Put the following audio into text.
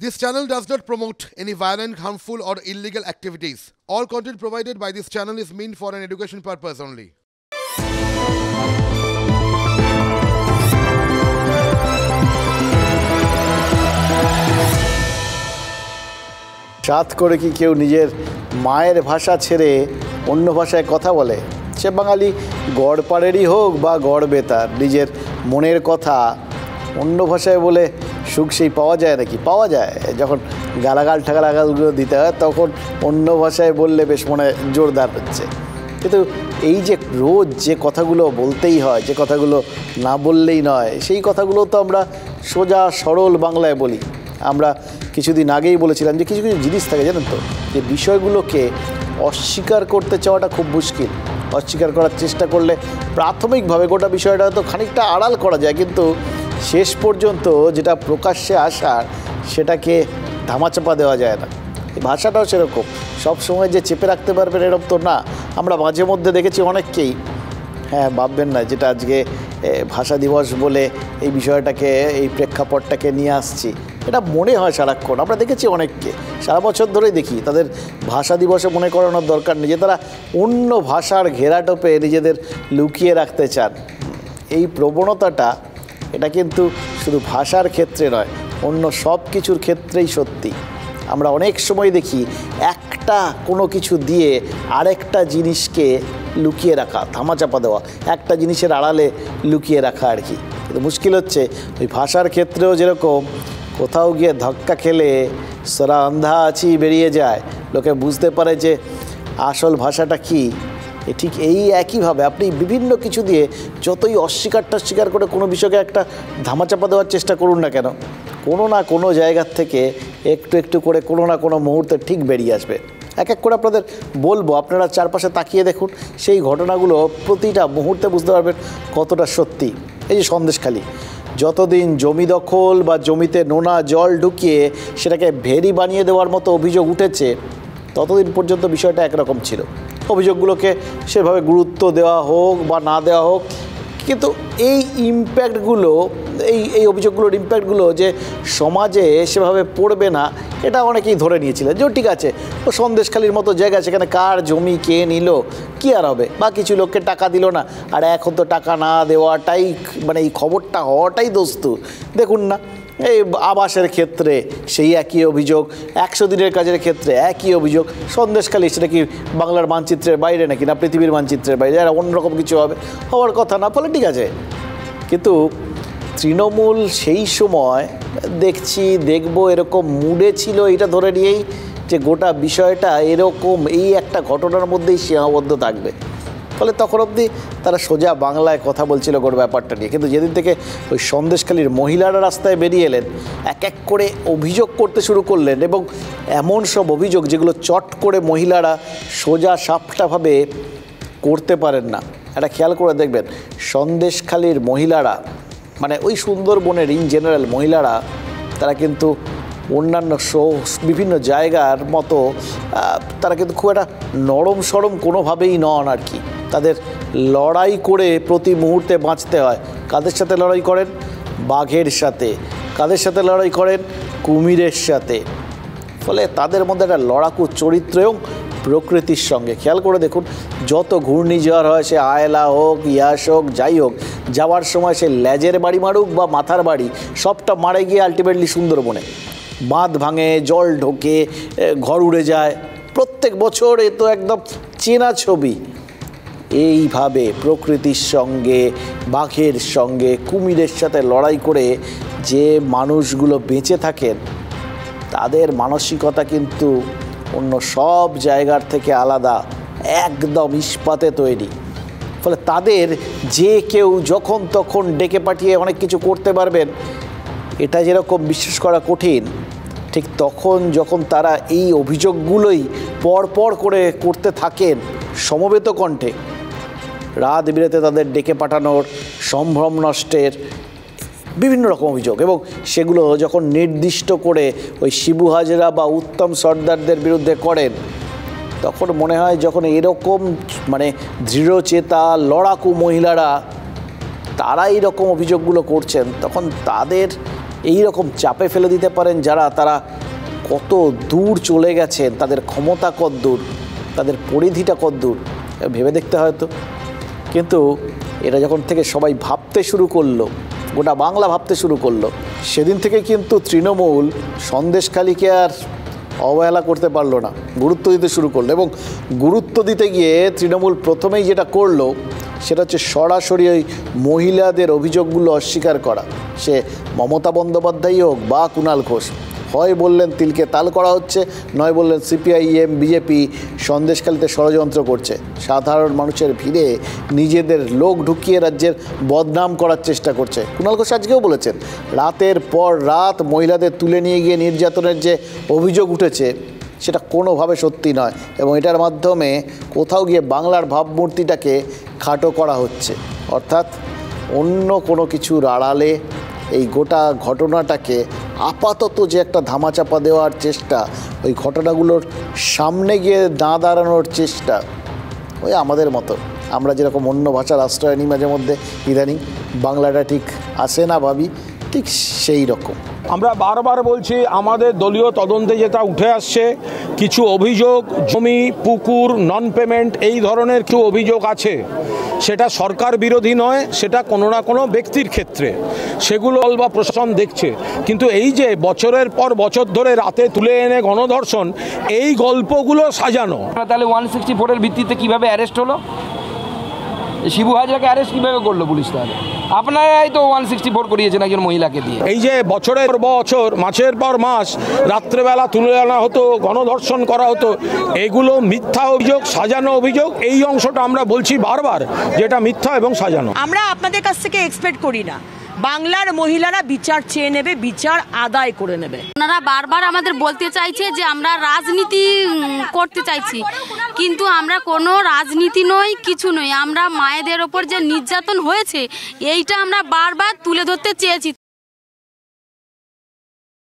This channel does not promote any violent, harmful, or illegal activities. All content provided by this channel is meant for an education purpose only. সাত করে কি কেউ নিজের মায়ের ভাষা ছেড়ে অন্য ভাষায় কথা বলে? সে বাঙালি গড়পাড়েরই হোক বা গড় বেতার, নিজের মনের কথা অন্য ভাষায় বলে সুখ সেই পাওয়া যায় নাকি? পাওয়া যায়। যখন গালাগাল ঠাগালাগালগুলো দিতে হয় তখন অন্য ভাষায় বললে বেশ মনে জোরদার হচ্ছে। কিন্তু এই যে রোজ যে কথাগুলো বলতেই হয়, যে কথাগুলো না বললেই নয়, সেই কথাগুলো তো আমরা সোজা সরল বাংলায় বলি। আমরা কিছুদিন আগেই বলেছিলাম যে কিছু কিছু জিনিস থাকে, জানেন তো, যে বিষয়গুলোকে অস্বীকার করতে চাওয়াটা খুব মুশকিল। অস্বীকার করার চেষ্টা করলে প্রাথমিকভাবে গোটা বিষয়টা হয়তো খানিকটা আড়াল করা যায়, কিন্তু শেষ পর্যন্ত যেটা প্রকাশ্যে আসার সেটাকে ধামাচাপা দেওয়া যায় না। এই ভাষাটাও সেরকম, সবসময় যে চেপে রাখতে পারবেন এরকম তো না। আমরা মাঝে মধ্যে দেখেছি অনেককেই, ভাববেন না যেটা আজকে ভাষা দিবস বলে এই বিষয়টাকে, এই প্রেক্ষাপটটাকে নিয়ে আসছি, এটা মনে হয় সারাক্ষণ। আমরা দেখেছি অনেককে, সারা বছর ধরেই দেখি, তাদের ভাষা দিবসে মনে করানোর দরকার নেই যে তারা অন্য ভাষার ঘেরাটোপে নিজেদের লুকিয়ে রাখতে চান। এই প্রবণতাটা, এটা কিন্তু শুধু ভাষার ক্ষেত্রে নয়, অন্য সব কিছুর ক্ষেত্রেই সত্যি। আমরা অনেক সময় দেখি একটা কোনো কিছু দিয়ে আরেকটা জিনিসকে লুকিয়ে রাখা, ধামাচাপা দেওয়া, একটা জিনিসের আড়ালে লুকিয়ে রাখা আর কি। কিন্তু মুশকিল হচ্ছে ওই ভাষার ক্ষেত্রেও যেরকম কোথাও গিয়ে ধাক্কা খেলে সারা আন্ধা আছি বেরিয়ে যায়, লোকে বুঝতে পারে যে আসল ভাষাটা কী। ঠিক এই একইভাবে আপনি বিভিন্ন কিছু দিয়ে যতই অস্বীকার করে কোনো বিষয়কে একটা ধামাচাপা দেওয়ার চেষ্টা করুন না কেন, কোনো না কোনো জায়গার থেকে একটু একটু করে কোনো না কোনো মুহূর্তে ঠিক বেরিয়ে আসবে। এক এক করে আপনাদের বলবো, আপনারা চারপাশে তাকিয়ে দেখুন, সেই ঘটনাগুলো প্রতিটা মুহূর্তে বুঝতে পারবেন কতটা সত্যি। এই যে সন্দেশখালী, যতদিন জমি দখল বা জমিতে নোনা জল ঢুকিয়ে সেটাকে ভেরি বানিয়ে দেওয়ার মতো অভিযোগ উঠেছে, ততদিন পর্যন্ত বিষয়টা একরকম ছিল। অভিযোগগুলোকে সেভাবে গুরুত্ব দেওয়া হোক বা না দেওয়া হোক, কিন্তু এই ইম্প্যাক্টগুলো, এই অভিযোগগুলোর ইম্প্যাক্টগুলো যে সমাজে সেভাবে পড়বে না, এটা অনেকেই ধরে নিয়েছিলেন। যে ঠিক আছে, ও সন্দেশখালীর মতো জায়গা, সেখানে কার জমি কে নিল, কী আর হবে, বা কিছু লোককে টাকা দিল না, আর এখন তো টাকা না দেওয়াটাই, মানে এই খবরটা হওয়াটাই দস্তুর। দেখুন না, এই আবাসের ক্ষেত্রে সেই একই অভিযোগ, 100 দিনের কাজের ক্ষেত্রে একই অভিযোগ। সন্দেশখালী সেটা কি বাংলার মানচিত্রের বাইরে নাকি, না পৃথিবীর মানচিত্রের বাইরে? আর অন্যরকম কিছু হবে, হওয়ার কথা না, ফলে ঠিক আছে। কিন্তু তৃণমূল সেই সময় দেখবো এরকম মুডে ছিল, এটা ধরে নিয়েই যে গোটা বিষয়টা এরকম এই একটা ঘটনার মধ্যেই সীমাবদ্ধ থাকবে। ফলে তখন অবধি তারা সোজা বাংলায় কথা বলছিল গোটা ব্যাপারটা নিয়ে। কিন্তু যেদিন থেকে ওই সন্দেশখালীর মহিলারা রাস্তায় বেরিয়ে এলেন, এক এক করে অভিযোগ করতে শুরু করলেন, এবং এমন সব অভিযোগ যেগুলো চট করে মহিলারা সোজা সাপটাভাবে করতে পারেন না। এটা খেয়াল করে দেখবেন, সন্দেশখালীর মহিলারা, মানে ওই সুন্দরবনের ইন জেনারেল মহিলারা, তারা কিন্তু অন্যান্য বিভিন্ন জায়গার মতো তারা কিন্তু খুব একটা নরম সরম কোনোভাবেই নন আর কি। তাদের লড়াই করে প্রতি মুহূর্তে বাঁচতে হয়। কাদের সাথে লড়াই করেন? বাঘের সাথে। কাদের সাথে লড়াই করেন? কুমিরের সাথে। ফলে তাদের মধ্যে একটা লড়াকু চরিত্র এবং প্রকৃতির সঙ্গে। খেয়াল করে দেখুন, যত ঘূর্ণিঝড় হয়, সে আয়লা হোক, ইয়াস হোক, যাই হোক, যাওয়ার সময় সে লেজের বাড়ি মারুক বা মাথার বাড়ি, সবটা মারে গিয়ে আলটিমেটলি সুন্দরবনে। বাঁধ ভাঙে, জল ঢোকে, ঘর উড়ে যায়, প্রত্যেক বছর। এ তো একদম চেনা ছবি। এইভাবে প্রকৃতির সঙ্গে, বাঘের সঙ্গে, কুমিরের সাথে লড়াই করে যে মানুষগুলো বেঁচে থাকেন, তাদের মানসিকতা কিন্তু অন্য সব জায়গার থেকে আলাদা, একদম ইস্পাতে তৈরি। ফলে তাদের যে কেউ যখন তখন ডেকে পাঠিয়ে অনেক কিছু করতে পারবেন, এটা যেরকম বিশ্বাস করা কঠিন, ঠিক তখন যখন তারা এই অভিযোগগুলোই পরপর করে করতে থাকেন সমবেত কণ্ঠে, রাত বিরেতে তাদের ডেকে পাঠানোর, সম্ভ্রম নষ্টের বিভিন্ন রকম অভিযোগ, এবং সেগুলো যখন নির্দিষ্ট করে ওই শিবু হাজরা বা উত্তম সর্দারদের বিরুদ্ধে করেন, তখন মনে হয় যখন এরকম মানে দৃঢ়চেতা লড়াকু মহিলারা তারা এইরকম অভিযোগগুলো করছেন, তখন তাদের এই রকম চাপে ফেলে দিতে পারেন যারা, তারা কত দূর চলে গেছেন, তাদের ক্ষমতা কত দূর, তাদের পরিধিটা কত দূর ভেবে দেখতে হয়তো। কিন্তু এটা যখন থেকে সবাই ভাবতে শুরু করলো, গোটা বাংলা ভাবতে শুরু করলো, সেদিন থেকে কিন্তু তৃণমূল সন্দেশখালিকে আর অবহেলা করতে পারলো না, গুরুত্ব দিতে শুরু করলো। এবং গুরুত্ব দিতে গিয়ে তৃণমূল প্রথমেই যেটা করলো সেটা হচ্ছে সরাসরি ওই মহিলাদের অভিযোগগুলো অস্বীকার করা। সে মমতা বন্দ্যোপাধ্যায় হোক বা কুণাল ঘোষ, হয় বললেন তিলকে তাল করা হচ্ছে, নয় বললেন সিপিআইএম বিজেপি সন্দেশখালিতে ষড়যন্ত্র করছে, সাধারণ মানুষের ভিড়ে নিজেদের লোক ঢুকিয়ে রাজ্যের বদনাম করার চেষ্টা করছে। কুণাল ঘোষ আজকেও বলেছেন রাতের পর রাত মহিলাদের তুলে নিয়ে গিয়ে নির্যাতনের যে অভিযোগ উঠেছে সেটা কোনোভাবে সত্যি নয়, এবং এটার মাধ্যমে কোথাও গিয়ে বাংলার ভাবমূর্তিটাকে খাটো করা হচ্ছে। অর্থাৎ অন্য কোনো কিছুর আড়ালে এই গোটা ঘটনাটাকে আপাতত যে একটা ধামাচাপা দেওয়ার চেষ্টা, ওই ঘটনাগুলোর সামনে গিয়ে না দাঁড়ানোর চেষ্টা, ওই আমাদের মতো আমরা যেরকম অন্য ভাষার আশ্রয় নিই মাঝে মধ্যে, ইদানিং বাংলাটা ঠিক আসে না ভাবি, ঠিক সেই রকম। আমরা বারবার বলছি আমাদের দলীয় তদন্তে যেটা উঠে আসছে, কিছু অভিযোগ জমি, পুকুর, নন পেমেন্ট, এই ধরনের কিছু অভিযোগ আছে। সেটা সরকার বিরোধী নয়, সেটা কোনো না কোনো ব্যক্তির ক্ষেত্রে, সেগুলো বা প্রশাসন দেখছে। কিন্তু এই যে বছরের পর বছর ধরে রাতে তুলে এনে গণধর্ষণ, এই গল্পগুলো সাজানো। তাহলে 164-এর ভিত্তিতে কিভাবে অ্যারেস্ট হলো? শিবু হাজরাকে অ্যারেস্ট কিভাবে করলো পুলিশ? তাহলে আপনারাই তো 164 করিয়েছেন একজন মহিলাকে দিয়ে। এই যে বছরের পর বছর, মাসের পর মাস রাত্রেবেলা তুলে আনা হতো, গণধর্ষণ করা হতো, এগুলো মিথ্যা অভিযোগ, সাজানো অভিযোগ। এই অংশটা আমরা বলছি বারবার যেটা মিথ্যা এবং সাজানো। আমরা আপনাদের কাছ থেকে এক্সপেক্ট করি না বাংলার মহিলারা বিচার চেয়ে নেবে, বিচার আদায় করে নেবে। ওনারা বারবার আমাদের বলতে চাইছে যে আমরা রাজনীতি করতে চাইছি, কিন্তু আমরা কোনো রাজনীতি নই, কিছু নই। আমরা মায়েদের ওপর যে নির্যাতন হয়েছে এইটা আমরা বারবার তুলে ধরতে চেয়েছি।